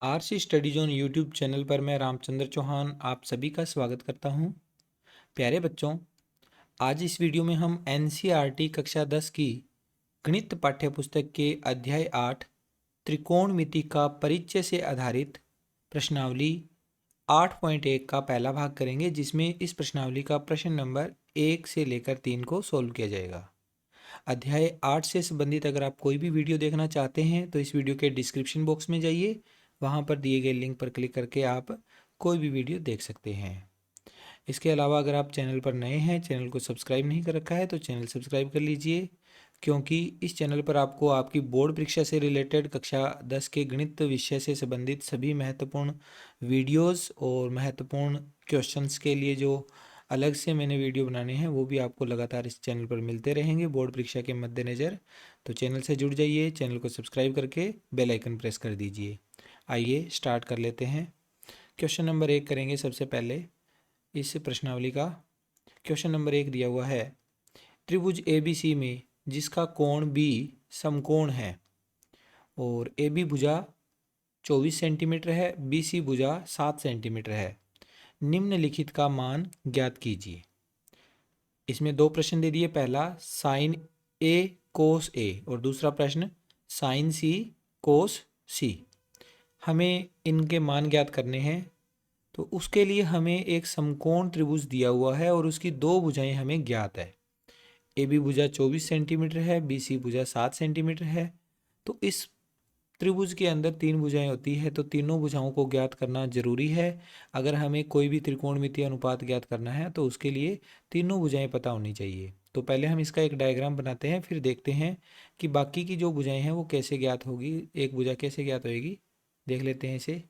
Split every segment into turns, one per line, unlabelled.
RC study zone YouTube channel पर मैं रामचंद्र चौहान आप सभी का स्वागत करता हूं। प्यारे बच्चों, आज इस वीडियो में हम एनसीईआरटी कक्षा 10 की गणित पाठ्यपुस्तक के अध्याय 8 त्रिकोणमिति का परिचय से आधारित प्रश्नावली 8.1 का पहला भाग करेंगे, जिसमें इस प्रश्नावली का प्रश्न नंबर 1 से लेकर 3 को सोल्व किया जाएगा। अध्याय 8 से संबंधित अगर आप कोई भी वीडियो देखना चाहते हैं तो इस वीडियो के डिस्क्रिप्शन बॉक्स में जाइए, वहाँ पर दिए गए लिंक पर क्लिक करके आप कोई भी वीडियो देख सकते हैं। इसके अलावा अगर आप चैनल पर नए हैं, चैनल को सब्सक्राइब नहीं कर रखा है तो चैनल सब्सक्राइब कर लीजिए, क्योंकि इस चैनल पर आपको आपकी बोर्ड परीक्षा से रिलेटेड कक्षा 10 के गणित विषय से संबंधित सभी महत्वपूर्ण वीडियोस और महत्वपूर्ण क्वेश्चंस के लिए जो अलग से मैंने वीडियो बनाने हैं वो भी आपको लगातार इस चैनल पर मिलते रहेंगे बोर्ड परीक्षा के मद्देनज़र। तो चैनल से जुड़ जाइए, चैनल को सब्सक्राइब करके बेल आइकन प्रेस कर दीजिए। आइए स्टार्ट कर लेते हैं। क्वेश्चन नंबर 1 करेंगे सबसे पहले इस प्रश्नावली का। क्वेश्चन नंबर 1 दिया हुआ है, त्रिभुज ABC में जिसका कोण B समकोण है और AB भुजा 24 सेंटीमीटर है, BC भुजा 7 सेंटीमीटर है, निम्नलिखित का मान ज्ञात कीजिए। इसमें दो प्रश्न दे दिए, पहला साइन A कोस A और दूसरा प्रश्न साइन C कोस C। हमें इनके मान ज्ञात करने हैं, तो उसके लिए हमें एक समकोण त्रिभुज दिया हुआ है और उसकी दो भुजाएं हमें ज्ञात है। ए बी भुजा 24 सेंटीमीटर है, बी सी भुजा 7 सेंटीमीटर है। तो इस त्रिभुज के अंदर तीन भुजाएं होती है, तो तीनों भुजाओं को ज्ञात करना जरूरी है। अगर हमें कोई भी त्रिकोणमितीय अनुपात ज्ञात करना है तो उसके लिए तीनों भुजाएं पता होनी चाहिए। तो पहले हम इसका एक डायग्राम बनाते हैं, फिर देखते हैं कि बाकी की जो भुजाएं हैं वो कैसे ज्ञात होगी, एक भुजा कैसे ज्ञात होगी, देख लेते हैं इसे।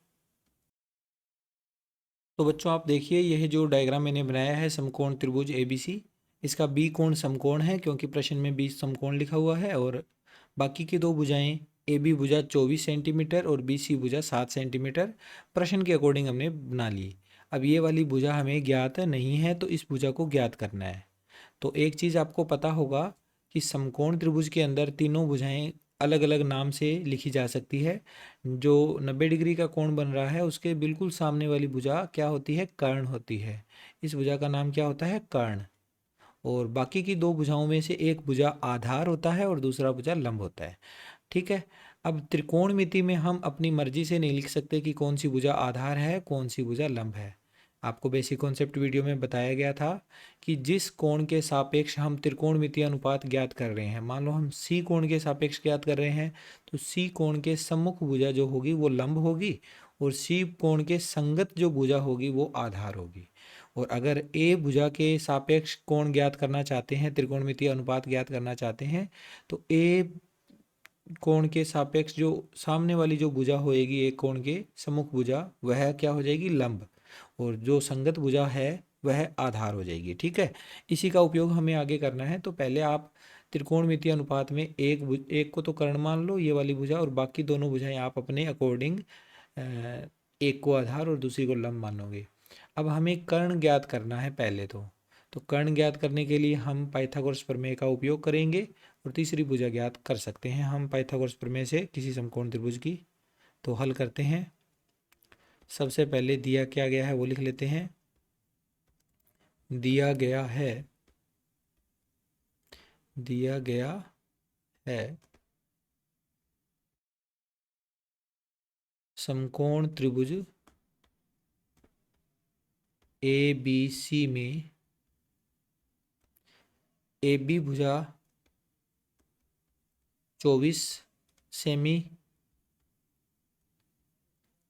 तो बच्चों आप देखिए, यह जो डायग्राम मैंने बनाया है समकोण त्रिभुज ABC, इसका B कोण समकोण है क्योंकि प्रश्न में B समकोण लिखा हुआ है, और बाकी की दो भुजाएं AB भुजा 24 सेंटीमीटर और BC भुजा 7 सेंटीमीटर प्रश्न के अकॉर्डिंग हमने बना ली। अब ये वाली भुजा हमें ज्ञात नहीं है, तो इस भुजा को ज्ञात करना है। तो एक चीज़ आपको पता होगा कि समकोण त्रिभुज के अंदर तीनों भुजाएं अलग अलग नाम से लिखी जा सकती है। जो 90 डिग्री का कोण बन रहा है उसके बिल्कुल सामने वाली भुजा क्या होती है, कर्ण होती है। इस भुजा का नाम क्या होता है, कर्ण। और बाकी की दो भुजाओं में से एक भुजा आधार होता है और दूसरा भुजा लंब होता है। ठीक है। अब त्रिकोणमिति में हम अपनी मर्जी से नहीं लिख सकते कि कौन सी भुजा आधार है, कौन सी भुजा लंब है। आपको बेसिक कॉन्सेप्ट वीडियो में बताया गया था कि जिस कोण के सापेक्ष हम त्रिकोणमितीय अनुपात ज्ञात कर रहे हैं, मान लो हम सी कोण के सापेक्ष ज्ञात कर रहे हैं, तो सी कोण के सम्मुख भुजा जो होगी वो लंब होगी और सी कोण के संगत जो भुजा होगी वो आधार होगी। और अगर ए भुजा के सापेक्ष कोण ज्ञात करना चाहते हैं, त्रिकोणमितीय अनुपात ज्ञात करना चाहते हैं, तो ए कोण के सापेक्ष जो सामने वाली जो भुजा होएगी एक कोण के सम्मुख भुजा, वह क्या हो जाएगी, लंब, और जो संगत भुजा है वह आधार हो जाएगी। ठीक है। इसी का उपयोग हमें आगे करना है। तो पहले आप त्रिकोणमितीय अनुपात में एक को तो कर्ण मान लो, ये वाली भुजा, और बाकी दोनों भुजाएं आप अपने अकॉर्डिंग एक को आधार और दूसरी को लंब मानोगे। अब हमें कर्ण ज्ञात करना है पहले तो कर्ण ज्ञात करने के लिए हम पाइथागोरस प्रमेय का उपयोग करेंगे और तीसरी भुजा ज्ञात कर सकते हैं हम पाइथागोरस प्रमेय से किसी समकोण त्रिभुज की। तो हल करते हैं। सबसे पहले दिया क्या गया है वो लिख लेते हैं। दिया गया है समकोण त्रिभुज ABC में AB भुजा 24 सेमी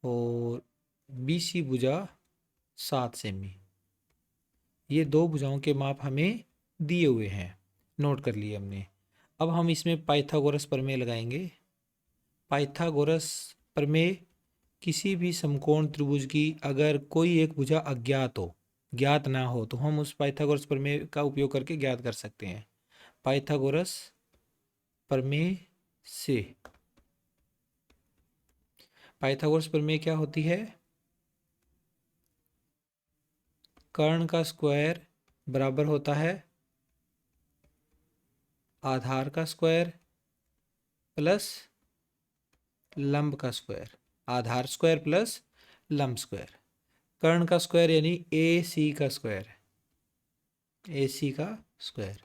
और BC भुजा 7 सेमी। ये दो भुजाओं के माप हमें दिए हुए हैं, नोट कर लिए हमने। अब हम इसमें पाइथागोरस प्रमेय लगाएंगे। पाइथागोरस प्रमेय किसी भी समकोण त्रिभुज की अगर कोई एक भुजा अज्ञात हो, ज्ञात ना हो, तो हम उस पाइथागोरस प्रमेय का उपयोग करके ज्ञात कर सकते हैं। पाइथागोरस प्रमेय से पाइथागोरस प्रमेय क्या होती है, कर्ण का स्क्वायर बराबर होता है आधार का स्क्वायर प्लस लंब का स्क्वायर। आधार स्क्वायर प्लस लंब स्क्वायर। कर्ण का स्क्वायर यानी ए सी का स्क्वायर, ए सी का स्क्वायर।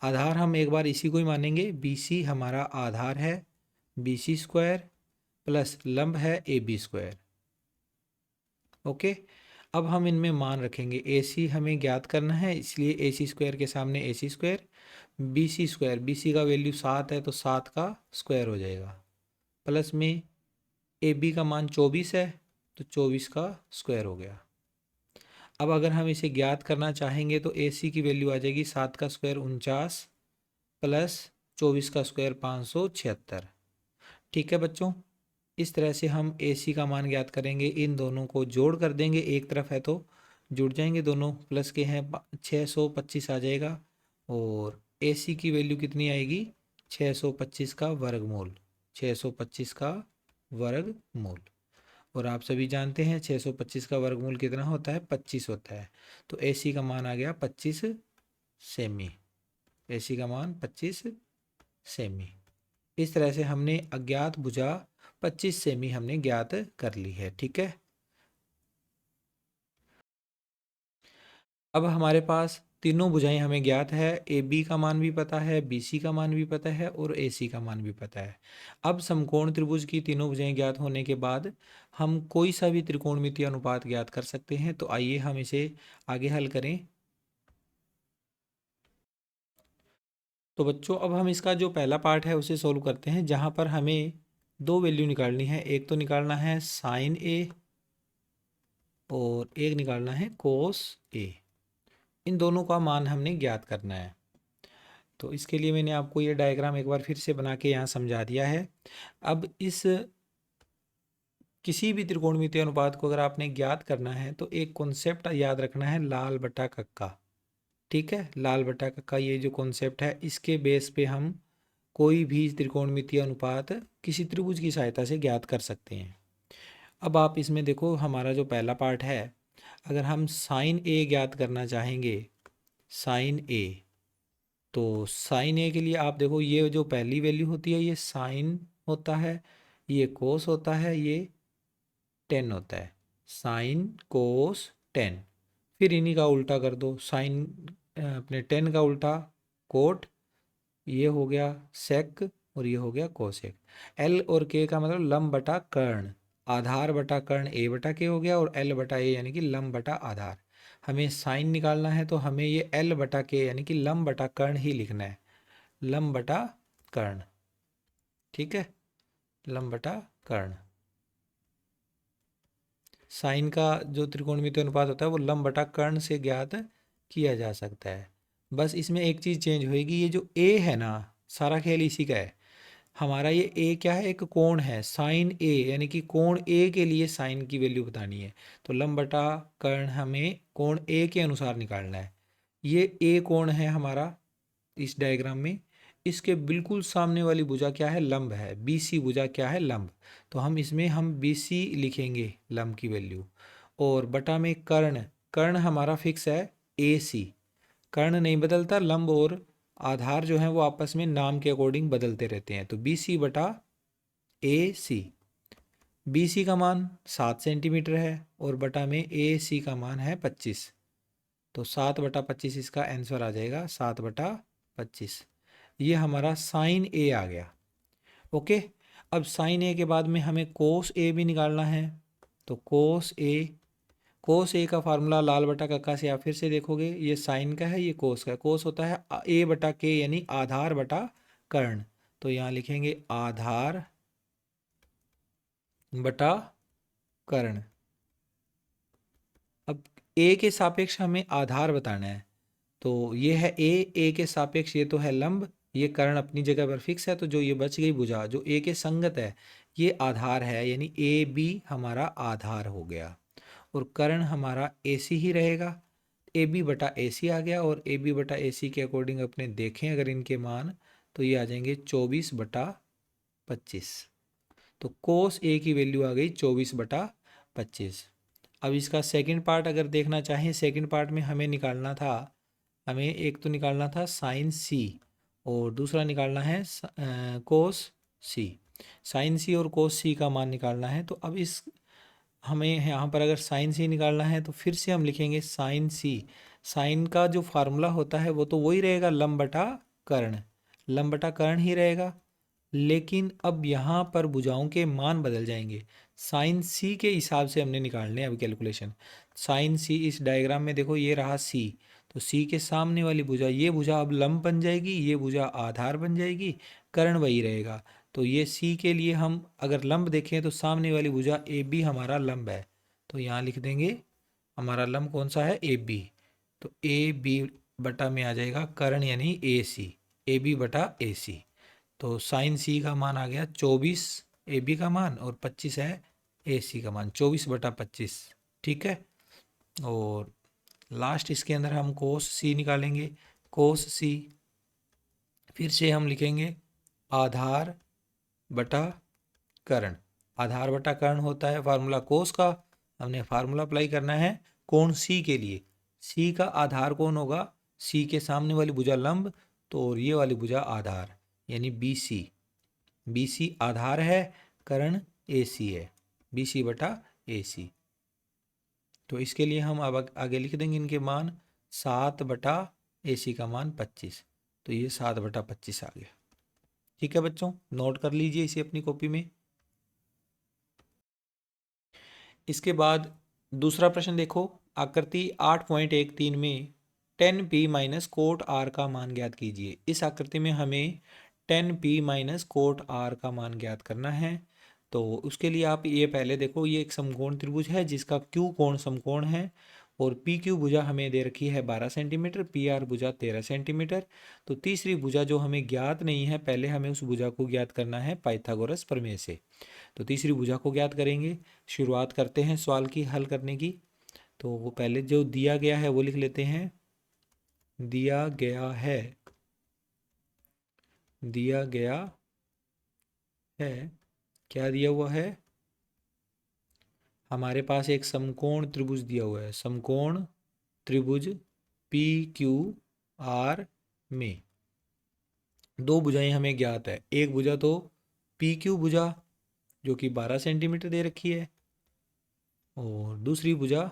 आधार हम एक बार इसी को ही मानेंगे, बी सी हमारा आधार है, बी सी स्क्वायर प्लस लंब है ए बी स्क्वायर। ओके, अब हम इनमें मान रखेंगे। ए सी हमें ज्ञात करना है, इसलिए ए सी स्क्वायर के सामने A C square, B C square, B C का वैल्यू 7 है तो 7 का स्क्वायर हो जाएगा, प्लस में ए बी का मान 24 है तो 24 का स्क्वायर हो गया। अब अगर हम इसे ज्ञात करना चाहेंगे तो ए सी की वैल्यू आ जाएगी 7 का स्क्वायर 49 प्लस 24 का स्क्वायर 576। ठीक है बच्चों, इस तरह से हम ए सी का मान ज्ञात करेंगे। इन दोनों को जोड़ कर देंगे, एक तरफ है तो जुड़ जाएंगे दोनों, प्लस के हैं 625 आ जाएगा, और ए सी की वैल्यू कितनी आएगी 625 का वर्गमूल, 625 का वर्गमूल। और आप सभी जानते हैं 625 का वर्गमूल कितना होता है 25 होता है, तो ए सी का मान आ गया 25 सेमी, ए सी का मान 25 सेमी। इस तरह से हमने अज्ञात भुजा 25 सेमी हमने ज्ञात कर ली है। ठीक है, अब हमारे पास तीनों भुजाएं हमें ज्ञात है, ए बी का मान भी पता है, बी सी का मान भी पता है और ए सी का मान भी पता है। अब समकोण त्रिभुज की तीनों भुजाएं ज्ञात होने के बाद हम कोई सा भी त्रिकोणमितीय अनुपात ज्ञात कर सकते हैं। तो आइए हम इसे आगे हल करें। तो बच्चों अब हम इसका जो पहला पार्ट है उसे सोल्व करते हैं, जहाँ पर हमें दो वैल्यू निकालनी है। एक तो निकालना है साइन ए और एक निकालना है कोस ए। इन दोनों का मान हमने ज्ञात करना है। तो इसके लिए मैंने आपको ये डायग्राम एक बार फिर से बना के यहाँ समझा दिया है। अब इस किसी भी त्रिकोणमितीय अनुपात को अगर आपने ज्ञात करना है तो एक कॉन्सेप्ट याद रखना है, लाल बटा कक्का। ठीक है, लाल बटा कक्का ये जो कॉन्सेप्ट है, इसके बेस पे हम कोई भी त्रिकोणमितीय अनुपात किसी त्रिभुज की सहायता से ज्ञात कर सकते हैं। अब आप इसमें देखो, हमारा जो पहला पार्ट है, अगर हम साइन ए ज्ञात करना चाहेंगे, साइन ए, तो साइन ए के लिए आप देखो, ये जो पहली वैल्यू होती है ये साइन होता है, ये कोस होता है, ये टेन होता है, साइन कोस टेन। फिर इन्हीं का उल्टा कर दो, साइन अपने टेन का उल्टा कोट, ये हो गया सेक और ये हो गया कोसेक। एल और के का मतलब लंब बटा कर्ण, आधार बटा कर्ण ए बटा के हो गया, और एल बटा ए यानी कि लंब बटा आधार। हमें साइन निकालना है तो हमें ये एल बटा के यानी कि लंब बटा कर्ण ही लिखना है, लंब बटा कर्ण। ठीक है, लंब बटा कर्ण। साइन का जो त्रिकोणमितीय अनुपात होता है वो लंब बटा कर्ण से ज्ञात किया जा सकता है। बस इसमें एक चीज़ चेंज होएगी, ये जो ए है ना, सारा खेल इसी का है। हमारा ये ए क्या है, एक कोण है, साइन ए यानी कि कोण ए के लिए साइन की वैल्यू बतानी है। तो लंब बटा कर्ण हमें कोण ए के अनुसार निकालना है। ये ए कोण है हमारा इस डायग्राम में, इसके बिल्कुल सामने वाली भुजा क्या है, लंब है, बी सी भुजा क्या है, लंब। तो हम इसमें हम बी सी लिखेंगे लंब की वैल्यू, और बटा में कर्ण, कर्ण हमारा फिक्स है ए सी, कर्ण नहीं बदलता, लंब और आधार जो है वो आपस में नाम के अकॉर्डिंग बदलते रहते हैं। तो बी सी बटा ए सी, बी सी का मान 7 सेंटीमीटर है और बटा में ए सी का मान है 25, तो 7/25 इसका आंसर आ जाएगा, 7/25। ये हमारा साइन ए आ गया। ओके, अब साइन ए के बाद में हमें कोस ए भी निकालना है। तो कोस ए, कोस ए का फार्मूला लाल बटा कक्का से आप फिर से देखोगे, ये साइन का है, ये कोस का है। कोस होता है ए बटा के यानी आधार बटा कर्ण, तो यहाँ लिखेंगे आधार बटा कर्ण। अब ए के सापेक्ष हमें आधार बताना है, तो ये है ए के सापेक्ष ये तो है लंब, ये कर्ण अपनी जगह पर फिक्स है, तो जो ये बच गई भुजा जो ए के संगत है ये आधार है, यानी ए बी हमारा आधार हो गया, और कर्ण हमारा ए सी ही रहेगा। ए बी बटा ए सी आ गया, और ए बी बटा ए सी के अकॉर्डिंग अपने देखें अगर इनके मान, तो ये आ जाएंगे 24/25। तो कोस ए की वैल्यू आ गई 24/25। अब इसका सेकंड पार्ट अगर देखना चाहें, सेकंड पार्ट में हमें निकालना था, हमें एक तो निकालना था साइन सी और दूसरा निकालना है कोस सी। साइन सी और कोस सी का मान निकालना है। तो अब इस हमें यहाँ पर अगर साइन सी निकालना है तो फिर से हम लिखेंगे साइन सी। साइन का जो फार्मूला होता है वो तो वही रहेगा, लंब बटा कर्ण, लंब बटा कर्ण ही रहेगा। लेकिन अब यहाँ पर भुजाओं के मान बदल जाएंगे। साइन सी के हिसाब से हमने निकालने हैं अभी कैलकुलेशन। साइन सी इस डायग्राम में देखो, ये रहा सी, तो सी के सामने वाली भुजा, ये भुजा अब लंब बन जाएगी, ये भुजा आधार बन जाएगी, कर्ण वही रहेगा। तो ये सी के लिए हम अगर लंब देखें तो सामने वाली भुजा ए बी हमारा लंब है, तो यहाँ लिख देंगे हमारा लंब कौन सा है, ए बी। तो ए बी बटा में आ जाएगा कर्ण यानी ए सी, ए बी बटा ए सी। तो साइन सी का मान आ गया 24 ए बी का मान, और 25 है ए सी का मान, 24/25। ठीक है। और लास्ट इसके अंदर हम कोस सी निकालेंगे। कोस सी फिर से हम लिखेंगे आधार बटा कर्ण। आधार बटा कर्ण होता है फार्मूला कोस का, हमने फार्मूला अप्लाई करना है कोण सी के लिए। सी का आधार कौन होगा, सी के सामने वाली भुजा लंब, तो और ये वाली भुजा आधार यानी बी सी। बी सी आधार है, कर्ण ए सी है, बी सी बटा ए सी। तो इसके लिए हम अब आगे लिख देंगे इनके मान, 7 बटा ए सी का मान 25। तो ये 7/25 आ गया। ठीक है बच्चों, नोट कर लीजिए इसे अपनी कॉपी में। इसके बाद दूसरा प्रश्न देखो, आकृति 8.13 में 10p माइनस कोट आर का मान ज्ञात कीजिए। इस आकृति में हमें 10p माइनस कोट आर का मान ज्ञात करना है। तो उसके लिए आप ये पहले देखो, ये एक समकोण त्रिभुज है जिसका क्यू कोण समकोण है, और पी क्यू भुजा हमें दे रखी है 12 सेंटीमीटर, पी आर भुजा 13 सेंटीमीटर। तो तीसरी भुजा जो हमें ज्ञात नहीं है, पहले हमें उस भुजा को ज्ञात करना है पाइथागोरस प्रमेय से। तो तीसरी भुजा को ज्ञात करेंगे। शुरुआत करते हैं सवाल की हल करने की। तो वो पहले जो दिया गया है वो लिख लेते हैं। दिया गया है, दिया गया है, क्या दिया हुआ है, हमारे पास एक समकोण त्रिभुज दिया हुआ है। समकोण त्रिभुज पी क्यू आर में दो भुजाएं हमें ज्ञात है। एक भुजा तो पी क्यू भुजा जो कि 12 सेंटीमीटर दे रखी है, और दूसरी भुजा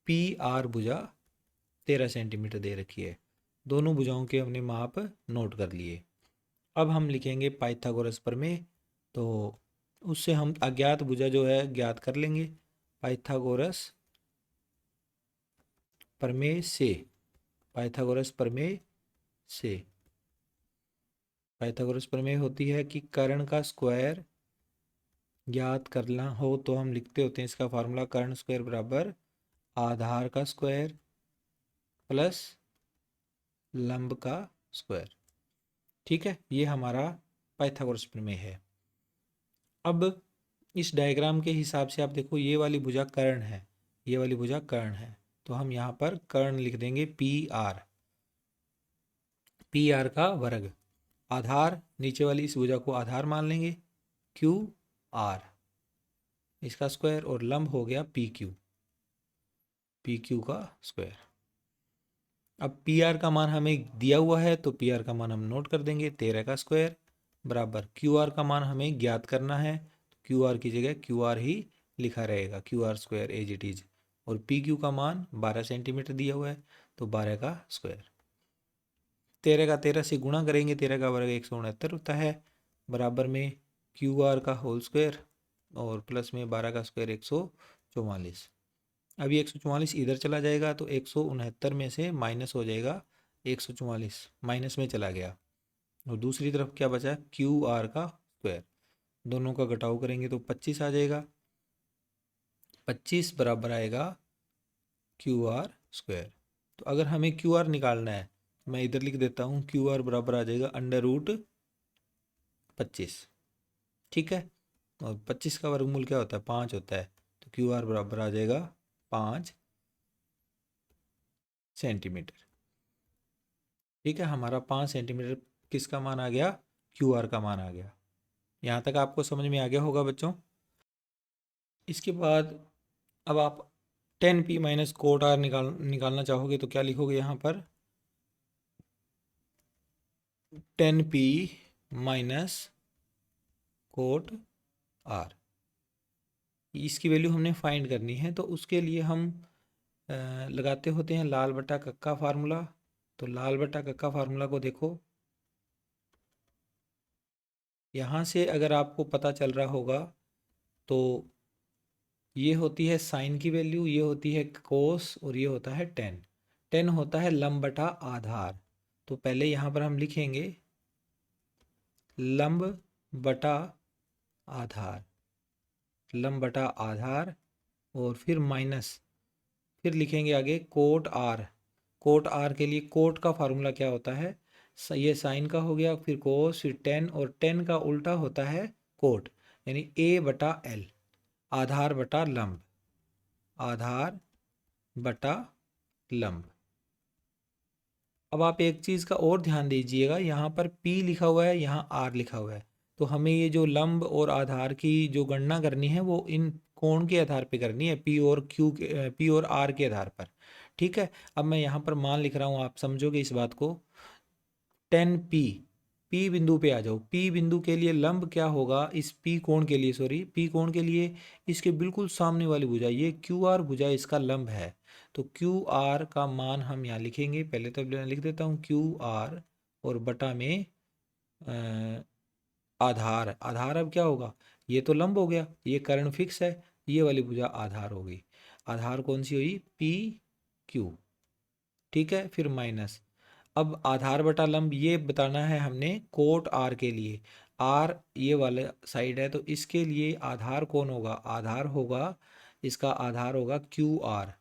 पी आर भुजा 13 सेंटीमीटर दे रखी है। दोनों भुजाओं के हमने माप नोट कर लिए। अब हम लिखेंगे पाइथागोरस प्रमेय। तो उससे हम अज्ञात भुजा जो है ज्ञात कर लेंगे पाइथागोरस प्रमेय से। पाइथागोरस प्रमेय से, पाइथागोरस प्रमेय होती है कि कर्ण का स्क्वायर ज्ञात करना हो तो हम लिखते होते हैं इसका फार्मूला, कर्ण स्क्वायर बराबर आधार का स्क्वायर प्लस लंब का स्क्वायर। ठीक है, ये हमारा पाइथागोरस प्रमेय है। अब इस डायग्राम के हिसाब से आप देखो, ये वाली भुजा कर्ण है, ये वाली भुजा कर्ण है, तो हम यहाँ पर कर्ण लिख देंगे पी आर, पी आर का वर्ग। आधार नीचे वाली इस भुजा को आधार मान लेंगे, क्यू आर इसका स्क्वायर, और लंब हो गया पी क्यू, पी क्यू का स्क्वायर। अब पी आर का मान हमें दिया हुआ है, तो पी आर का मान हम नोट कर देंगे, 13 का स्क्वायर बराबर क्यू आर का मान हमें ज्ञात करना है, क्यू आर की जगह क्यू आर ही लिखा रहेगा, Q R square as it is. और पी क्यू का मान 12 सेंटीमीटर दिया हुआ है, तो 12 का स्क्वायर। 13 का 13 से गुणा करेंगे, 13 का वर्ग 169 होता है, बराबर में क्यू आर का होल स्क्वायर और प्लस में 12 का स्क्वायर 144। अभी 144 इधर चला जाएगा तो 169 में से माइनस हो जाएगा 144, माइनस में चला गया, और दूसरी तरफ क्या बचा, क्यू आर का स्क्वायर। दोनों का घटाव करेंगे तो 25 आ जाएगा, 25 बराबर आएगा क्यू आर स्क्वायर। तो अगर हमें क्यू आर निकालना है, मैं इधर लिख देता हूँ, क्यू आर बराबर आ जाएगा √25। ठीक है, और 25 का वर्गमूल क्या होता है, 5 होता है, तो क्यू आर बराबर आ जाएगा 5 सेंटीमीटर। ठीक है, हमारा 5 सेंटीमीटर किसका मान आ गया, क्यू आर का मान आ गया। यहाँ तक आपको समझ में आ गया होगा बच्चों। इसके बाद अब आप 10p माइनस कोट आर निकालना चाहोगे तो क्या लिखोगे यहाँ पर, 10p माइनस कोट आर। इसकी वैल्यू हमने फाइंड करनी है, तो उसके लिए हम लगाते होते हैं लाल बटा कक्का फार्मूला। तो लाल बटा कक्का फार्मूला को देखो, यहाँ से अगर आपको पता चल रहा होगा तो ये होती है साइन की वैल्यू, ये होती है कोस, और ये होता है टेन। टेन होता है लंब बटा आधार। तो पहले यहाँ पर हम लिखेंगे लंब बटा आधार, लंब बटा आधार, और फिर माइनस, फिर लिखेंगे आगे कोट आर। कोट आर के लिए कोट का फार्मूला क्या होता है, ये साइन का हो गया, फिर कोस, फिर टेन, और टेन का उल्टा होता है कोट, यानी ए बटा एल, आधार बटा लंब, आधार बटा लंब। अब आप एक चीज़ का और ध्यान दीजिएगा, यहाँ पर P लिखा हुआ है, यहाँ R लिखा हुआ है, तो हमें ये जो लंब और आधार की जो गणना करनी है वो इन कोण के आधार पे करनी है, P और R के आधार पर। ठीक है, अब मैं यहाँ पर मान लिख रहा हूँ, आप समझोगे इस बात को। 10P, P बिंदु पे आ जाओ। P बिंदु के लिए लंब क्या होगा, इस P कोण के लिए, सॉरी P कोण के लिए इसके बिल्कुल सामने वाली भुजा, ये QR भुजा इसका लंब है। तो QR का मान हम यहाँ लिखेंगे, पहले तो मैं लिख देता हूँ QR, और बटा में आधार। आधार अब क्या होगा, ये तो लंब हो गया, ये कर्ण फिक्स है, ये वाली भुजा आधार होगी। आधार कौन सी हुई, PQ। ठीक है, फिर माइनस, अब आधार बटा लंब ये बताना है हमने कोट आर के लिए। आर ये वाला साइड है, तो इसके लिए आधार कौन होगा, आधार होगा, इसका आधार होगा क्यू आर।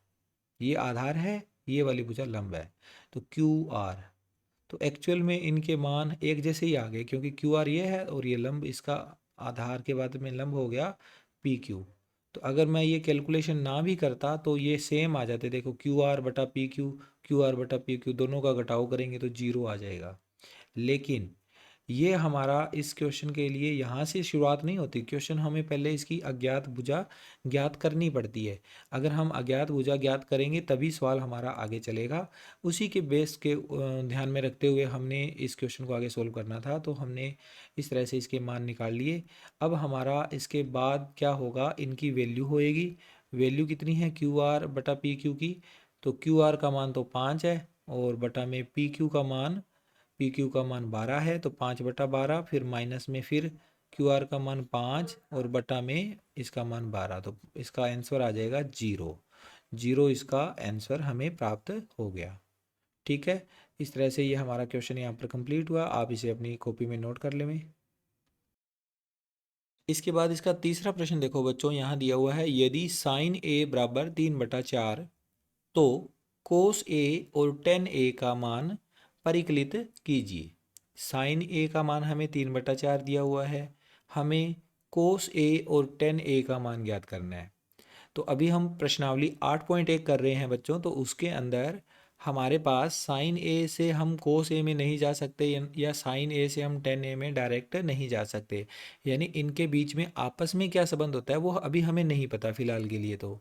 ये आधार है, ये वाली भुजा लंब है, तो क्यू आर। तो एक्चुअल में इनके मान एक जैसे ही आ गए, क्योंकि क्यू आर ये है और ये लंब, इसका आधार के बाद में लंब हो गया पी क्यू। तो अगर मैं ये कैलकुलेशन ना भी करता तो ये सेम आ जाते, देखो क्यू आर बटा पी क्यू, क्यू आर बटा पी क्यू, दोनों का घटाव करेंगे तो जीरो आ जाएगा। लेकिन ये हमारा इस क्वेश्चन के लिए यहाँ से शुरुआत नहीं होती, क्वेश्चन हमें पहले इसकी अज्ञात भुजा ज्ञात करनी पड़ती है। अगर हम अज्ञात भुजा ज्ञात करेंगे तभी सवाल हमारा आगे चलेगा। उसी के बेस के ध्यान में रखते हुए हमने इस क्वेश्चन को आगे सोल्व करना था, तो हमने इस तरह से इसके मान निकाल लिए। अब हमारा इसके बाद क्या होगा, इनकी वैल्यू होएगी। वैल्यू कितनी है, क्यू आर बटा पी क्यू की, तो क्यू आर का मान तो 5 है, और बटा में पी क्यू का मान, पी क्यू का मान 12 है, तो 5/12, फिर माइनस में फिर क्यू आर का मान 5 और बटा में इसका मान 12, तो इसका आंसर आ जाएगा 0। 0 इसका आंसर हमें प्राप्त हो गया। ठीक है, इस तरह से ये हमारा क्वेश्चन यहाँ पर कंप्लीट हुआ। आप इसे अपनी कॉपी में नोट कर लें। इसके बाद इसका तीसरा प्रश्न देखो बच्चों, यहाँ दिया हुआ है, यदि साइन ए बराबर 3/4 तो कोस ए और टेन ए का मान परिकलित कीजिए। साइन ए का मान हमें 3/4 दिया हुआ है, हमें कोस ए और टेन ए का मान ज्ञात करना है। तो अभी हम प्रश्नावली 8.1 कर रहे हैं बच्चों, तो उसके अंदर हमारे पास साइन ए से हम कोस ए में नहीं जा सकते, या साइन ए से हम टेन ए में डायरेक्ट नहीं जा सकते, यानी इनके बीच में आपस में क्या संबंध होता है वो अभी हमें नहीं पता फिलहाल के लिए। तो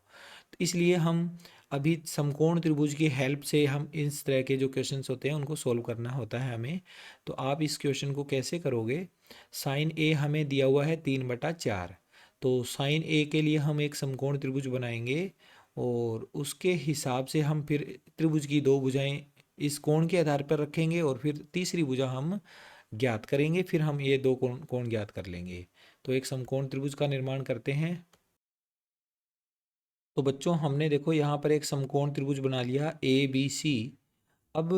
इसलिए हम अभी समकोण त्रिभुज की हेल्प से हम इस तरह के जो क्वेश्चंस होते हैं उनको सोल्व करना होता है हमें। तो आप इस क्वेश्चन को कैसे करोगे, साइन ए हमें दिया हुआ है 3/4, तो साइन ए के लिए हम एक समकोण त्रिभुज बनाएंगे, और उसके हिसाब से हम फिर त्रिभुज की दो भुजाएं इस कोण के आधार पर रखेंगे, और फिर तीसरी भुजा हम ज्ञात करेंगे, फिर हम ये दो कोण ज्ञात कर लेंगे। तो एक समकोण त्रिभुज का निर्माण करते हैं। तो बच्चों हमने देखो यहाँ पर एक समकोण त्रिभुज बना लिया ABC। अब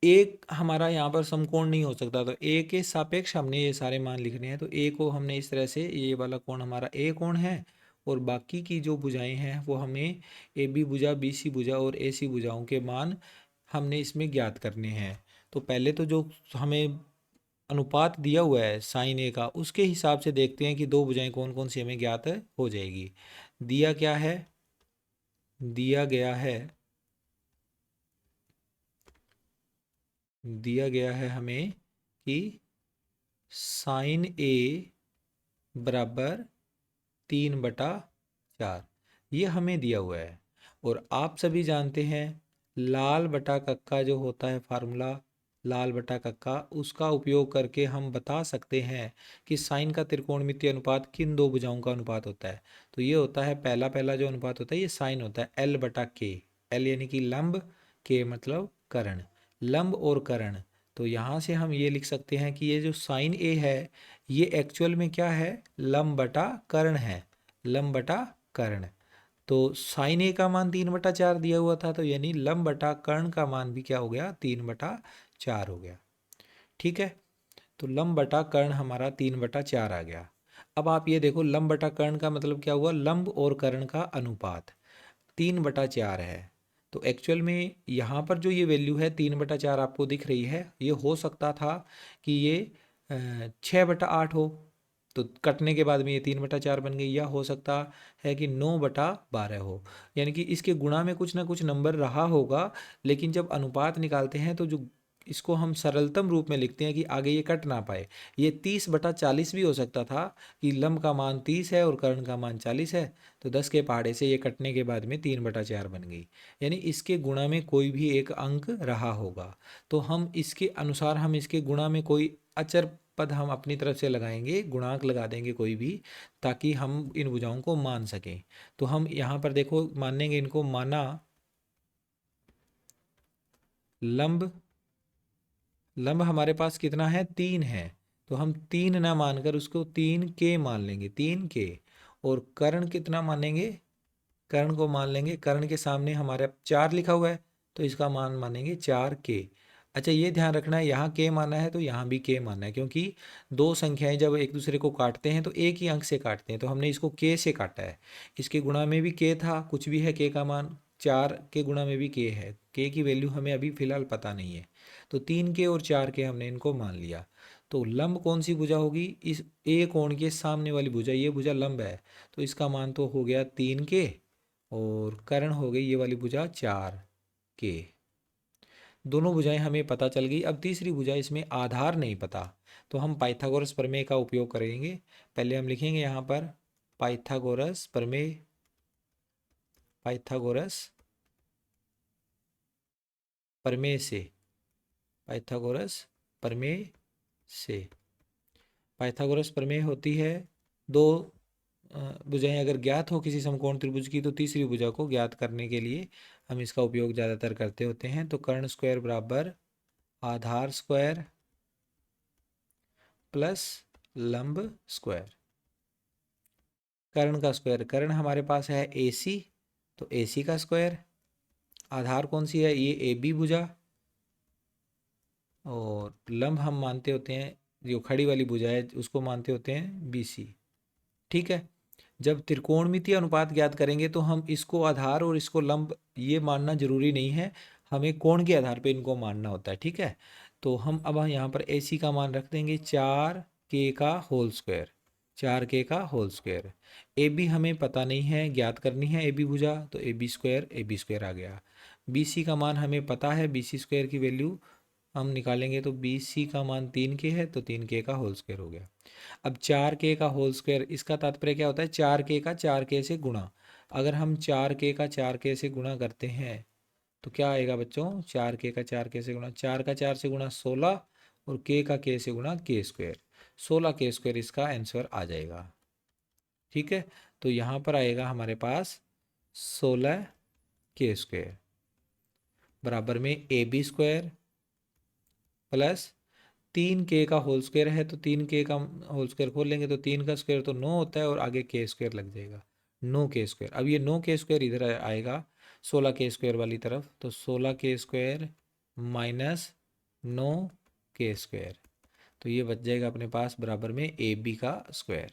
एक हमारा यहाँ पर समकोण नहीं हो सकता, तो ए के सापेक्ष हमने ये सारे मान लिखने हैं। तो ए को हमने इस तरह से, ये वाला कोण हमारा ए कोण है, और बाकी की जो भुजाएं हैं वो हमें AB भुजा, BC भुजा और AC भुजाओं के मान हमने इसमें ज्ञात करने हैं। तो पहले तो जो हमें अनुपात दिया हुआ है साइन ए का, उसके हिसाब से देखते हैं कि दो भुजाएं कौन कौन सी हमें ज्ञात हो जाएगी। दिया क्या है, दिया गया है, दिया गया है हमें कि साइन ए बराबर 3/4, ये हमें दिया हुआ है। और आप सभी जानते हैं लाल बटा कक्का जो होता है फार्मूला, लाल बटा कक्का, उसका उपयोग करके हम बता सकते हैं कि साइन का त्रिकोणमितीय अनुपात किन दो भुजाओं का अनुपात होता है। तो ये होता है पहला पहला जो अनुपात होता है ये साइन होता है एल बटा के। एल यानी कि लंब, के मतलब कर्ण, लंब और कर्ण। तो यहाँ से हम ये लिख सकते हैं कि ये जो साइन ए है ये एक्चुअल में क्या है, लंब बटा कर्ण है, लंब बटा कर्ण। तो साइन ए का मान 3/4 दिया हुआ था, तो यानी लंब बटा कर्ण का मान भी क्या हो गया, 3/4 हो गया। ठीक है, तो लंब बटा कर्ण हमारा 3/4 आ गया। अब आप ये देखो लंब बटा कर्ण का मतलब क्या हुआ, लंब और कर्ण का अनुपात 3/4 है। तो एक्चुअल में यहाँ पर जो ये वैल्यू है 3/4 आपको दिख रही है, ये हो सकता था कि ये 6/8 हो, तो कटने के बाद में ये 3/4 बन गई, या हो सकता है कि 9/12 हो, यानी कि इसके गुणा में कुछ ना कुछ नंबर रहा होगा। लेकिन जब अनुपात निकालते हैं तो जो इसको हम सरलतम रूप में लिखते हैं कि आगे ये कट ना पाए, ये 30/40 भी हो सकता था कि लंब का मान 30 है और कर्ण का मान 40 है, तो 10 के पहाड़े से ये कटने के बाद में 3/4 बन गई, यानी इसके गुणा में कोई भी एक अंक रहा होगा। तो हम इसके अनुसार हम इसके गुणा में कोई अचर पद हम अपनी तरफ से लगाएंगे, गुणांक लगा देंगे कोई भी, ताकि हम इन भुजाओं को मान सकें। तो हम यहाँ पर देखो मानेंगे इनको, माना लंब, लंब हमारे पास कितना है, 3 है, तो हम 3 ना मानकर उसको 3 के मान लेंगे, 3 के। और कर्ण कितना मानेंगे, कर्ण को मान लेंगे, कर्ण के सामने हमारे 4 लिखा हुआ है, तो इसका मान मानेंगे 4 के। अच्छा ये ध्यान रखना है, यहाँ के माना है तो यहाँ भी के माना है, क्योंकि दो संख्याएं जब एक दूसरे को काटते हैं तो एक ही अंक से काटते हैं, तो हमने इसको के से काटा है। इसके गुणा में भी के था, कुछ भी है के का मान, 4 के गुणा में भी के है, के की वैल्यू हमें अभी फिलहाल पता नहीं है। तो 3 के और 4 के हमने इनको मान लिया। तो लंब कौन सी भुजा होगी, इस ए कोण के सामने वाली भुजा, ये भुजा लंब है, तो इसका मान तो हो गया 3 के, और कर्ण हो गई ये वाली भुजा 4 के। दोनों भुजाएं हमें पता चल गई। अब तीसरी भुजा, इसमें आधार नहीं पता, तो हम पाइथागोरस प्रमेय का उपयोग करेंगे। पहले हम लिखेंगे यहाँ पर पाइथागोरस प्रमेय, पाइथागोरस प्रमेय से, पाइथागोरस प्रमेय से। पाइथागोरस प्रमेय होती है, दो भुजाएं अगर ज्ञात हो किसी समकोण त्रिभुज की, तो तीसरी भुजा को ज्ञात करने के लिए हम इसका उपयोग ज़्यादातर करते होते हैं। तो कर्ण स्क्वायर बराबर आधार स्क्वायर प्लस लंब स्क्वायर। कर्ण का स्क्वायर, कर्ण हमारे पास है AC, तो AC का स्क्वायर। आधार कौन सी है, ये AB भुजा, और लंब हम मानते होते हैं, जो खड़ी वाली भुजा है उसको मानते होते हैं BC। ठीक है, जब त्रिकोणमितीय अनुपात ज्ञात करेंगे तो हम इसको आधार और इसको लंब ये मानना जरूरी नहीं है, हमें कोण के आधार पे इनको मानना होता है। ठीक है, तो हम अब यहाँ पर AC का मान रख देंगे 4K का होल स्क्वायर, 4K का होल स्क्वायर। AB हमें पता नहीं है, ज्ञात करनी है AB भुजा, तो AB स्क्वायर आ गया। BC का मान हमें पता है, BC स्क्वायर की वैल्यू हम निकालेंगे, तो BC का मान 3K है, तो 3K का होल स्क्वायर हो गया। अब 4K का होल स्क्वायर, इसका तात्पर्य क्या होता है, 4K का 4K से गुणा। अगर हम 4K का 4K से गुणा करते हैं तो क्या आएगा बच्चों, 4K का 4K से गुणा, 4 का 4 से गुणा 16, और K का K से गुणा K स्क्वायर, 16K स्क्वायर इसका आंसर आ जाएगा। ठीक है, तो यहाँ पर आएगा हमारे पास 16K स्क्वायर बराबर में AB स्क्वायर प्लस 3K का होल स्क्वायर है, तो 3K का होल स्क्वायर खोल लेंगे तो 3 का स्क्वायर तो 9 होता है, और आगे K स्क्वायर लग जाएगा, 9K स्क्वायर। अब ये 9K स्क्वायर इधर आएगा 16K स्क्वायर वाली तरफ, तो 16K square minus 9K square, तो ये बच जाएगा अपने पास बराबर में AB का स्क्वायर।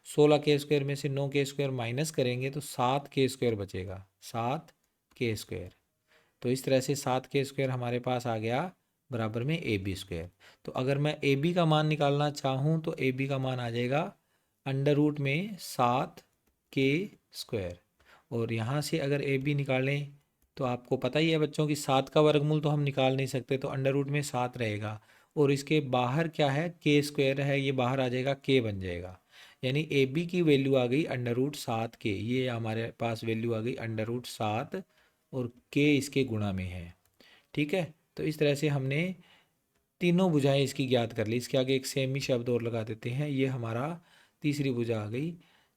16K स्क्वायर में से 9K स्क्वायर माइनस करेंगे तो 7K स्क्वायर बचेगा, 7K स्क्वायर। तो इस तरह से 7K स्क्वायर हमारे पास आ गया बराबर में AB स्क्वायर। तो अगर मैं AB का मान निकालना चाहूँ तो AB का मान आ जाएगा अंडर रूट में 7K स्क्वायर, और यहाँ से अगर AB निकालें तो आपको पता ही है बच्चों की 7 का वर्गमूल तो हम निकाल नहीं सकते, तो अंडर रूट में 7 रहेगा, और इसके बाहर क्या है, K स्क्वायर है, ये बाहर आ जाएगा, K बन जाएगा, यानी AB की वैल्यू आ गई अंडर रूट 7K, ये हमारे पास वैल्यू आ गई अंडर रूट 7, और K इसके गुणा में है। ठीक है, तो इस तरह से हमने तीनों भुजाएं इसकी ज्ञात कर ली। इसके आगे एक सेमी शब्द और लगा देते हैं, ये हमारा तीसरी भुजा आ गई।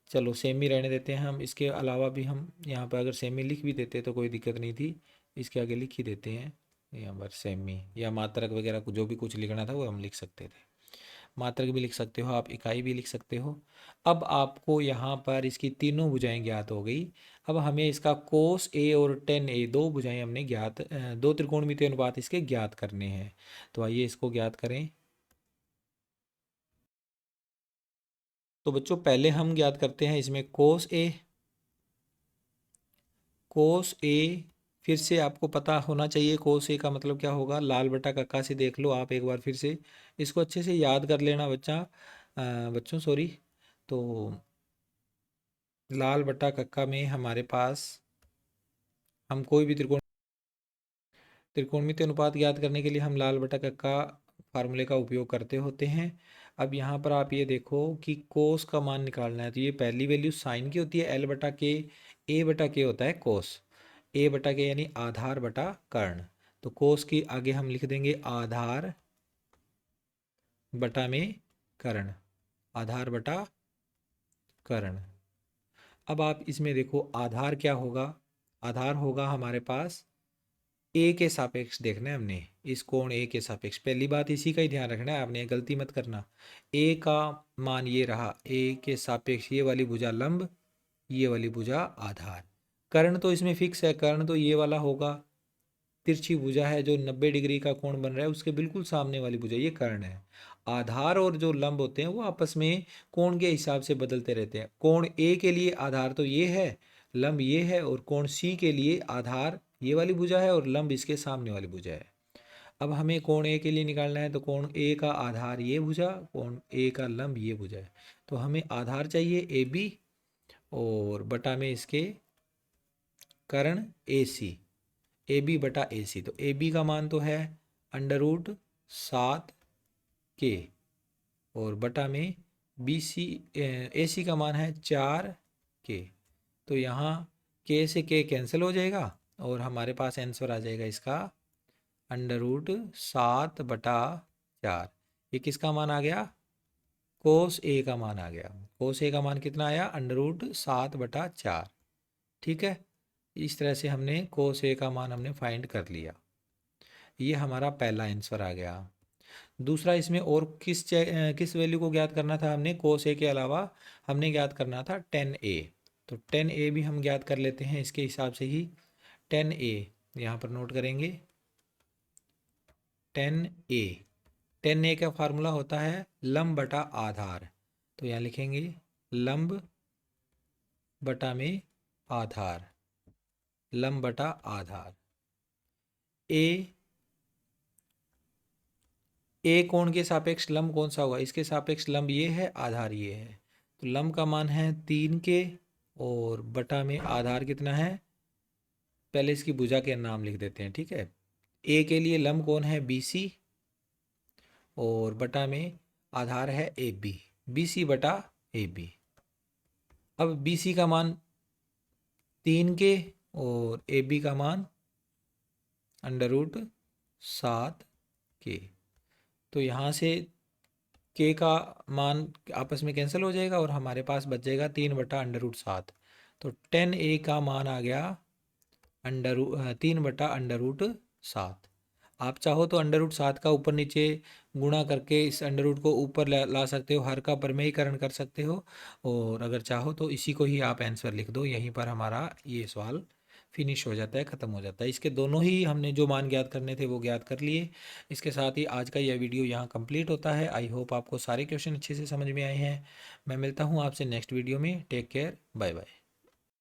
चलो सेमी रहने देते हैं हम, इसके अलावा भी हम यहाँ पर अगर सेमी लिख भी देते तो कोई दिक्कत नहीं थी, इसके आगे लिख ही देते हैं यहाँ पर सेमी, या मात्रक वगैरह जो भी कुछ लिखना था वो हम लिख सकते थे। मात्रक भी लिख सकते हो आप, इकाई भी लिख सकते हो। अब आपको यहाँ पर इसकी तीनों भुजाएं ज्ञात हो गई। अब हमें इसका कोस ए और टेन ए, दो भुजाएं हमने ज्ञात, दो त्रिकोणमितीय अनुपात इसके ज्ञात करने हैं। तो आइए इसको ज्ञात करें। तो बच्चों पहले हम ज्ञात करते हैं इसमें कोस ए। कोस ए फिर से आपको पता होना चाहिए कोस ए का मतलब क्या होगा, लाल बटा कक्का से देख लो आप एक बार फिर से, इसको अच्छे से याद कर लेना बच्चों सॉरी। तो लाल बटा कक्का में हमारे पास हम कोई भी त्रिकोणमितीय अनुपात ज्ञात करने के लिए हम लाल बटा कक्का फार्मूले का उपयोग करते होते हैं। अब यहाँ पर आप ये देखो कि कोस का मान निकालना है, तो ये पहली वैल्यू साइन की होती है, एल बटा के, ए बटा के होता है कोस, ए बटा के यानी आधार बटा कर्ण। तो कोस की आगे हम लिख देंगे आधार बटा में कर्ण, आधार बटा कर्ण। अब आप इसमें देखो आधार क्या होगा, आधार होगा हमारे पास ए के सापेक्ष देखना है हमने, इस कोण ए के सापेक्ष, पहली बात इसी का ही ध्यान रखना है आपने, गलती मत करना। ए का मान ये रहा, ए के सापेक्ष ये वाली भुजा लंब, ये वाली भुजा आधार। कर्ण तो इसमें फिक्स है, कर्ण तो ये वाला होगा, तिरछी भुजा है जो 90 डिग्री का कोण बन रहा है उसके बिल्कुल सामने वाली भुजा, ये कर्ण है। आधार और जो लंब होते हैं वो आपस में कोण के हिसाब से बदलते रहते हैं। कोण ए के लिए आधार तो ये है, लंब ये है, और कोण सी के लिए आधार ये वाली भुजा है और लंब इसके सामने वाली भुजा है। अब हमें कोण ए के लिए निकालना है, तो कोण ए का आधार ये भुजा, कोण ए का लंब ये भुजा है। तो हमें आधार चाहिए ए बी, और बटा में इसके कर्ण ए सी, ए बी बटा ए सी। तो ए बी का मान तो है √7 के, और बटा में बी सी, ए सी का मान है 4 के। तो यहाँ के से के कैंसिल हो जाएगा और हमारे पास आंसर आ जाएगा इसका √7 बटा 4। ये किसका मान आ गया, कोस ए का मान आ गया। कोस ए का मान कितना आया, √7 बटा 4। ठीक है, इस तरह से हमने कोस ए का मान हमने फाइंड कर लिया। ये हमारा पहला आंसर आ गया। दूसरा, इसमें और किस वैल्यू को ज्ञात करना था हमने, कोस ए के अलावा हमने ज्ञात करना था 10a। तो 10a भी हम ज्ञात कर लेते हैं इसके हिसाब से ही। 10a यहाँ पर नोट करेंगे, 10a, 10a का फार्मूला होता है लंब बटा आधार। तो यहाँ लिखेंगे लंब बटा में आधार, लंब बटा आधार। ए कोण के सापेक्ष लंब कौन सा होगा, इसके सापेक्ष लंब ये है, आधार ये है। तो लंब का मान है 3 के, और बटा में आधार कितना है, पहले इसकी भुजा के नाम लिख देते हैं। ठीक है, ए के लिए लंब कौन है, बी सी, और बटा में आधार है ए बी, बी सी बटा ए बी। अब बी सी का मान 3 के, और ए बी का मान √7 के। तो यहाँ से के का मान आपस में कैंसिल हो जाएगा और हमारे पास बच जाएगा 3 बटा √7। तो 10a का मान आ गया 3 बटा √7। आप चाहो तो √7 का ऊपर नीचे गुणा करके इस अंडर को ऊपर ला सकते हो, हर का परमेयीकरण कर सकते हो, और अगर चाहो तो इसी को ही आप आंसर लिख दो। यहीं पर हमारा ये सवाल फिनिश हो जाता है, ख़त्म हो जाता है। इसके दोनों ही हमने जो मान ज्ञात करने थे वो ज्ञात कर लिए। इसके साथ ही आज का यह वीडियो यहाँ कंप्लीट होता है। आई होप आपको सारे क्वेश्चन अच्छे से समझ में आए हैं। मैं मिलता हूँ आपसे नेक्स्ट वीडियो में। Take care, bye bye.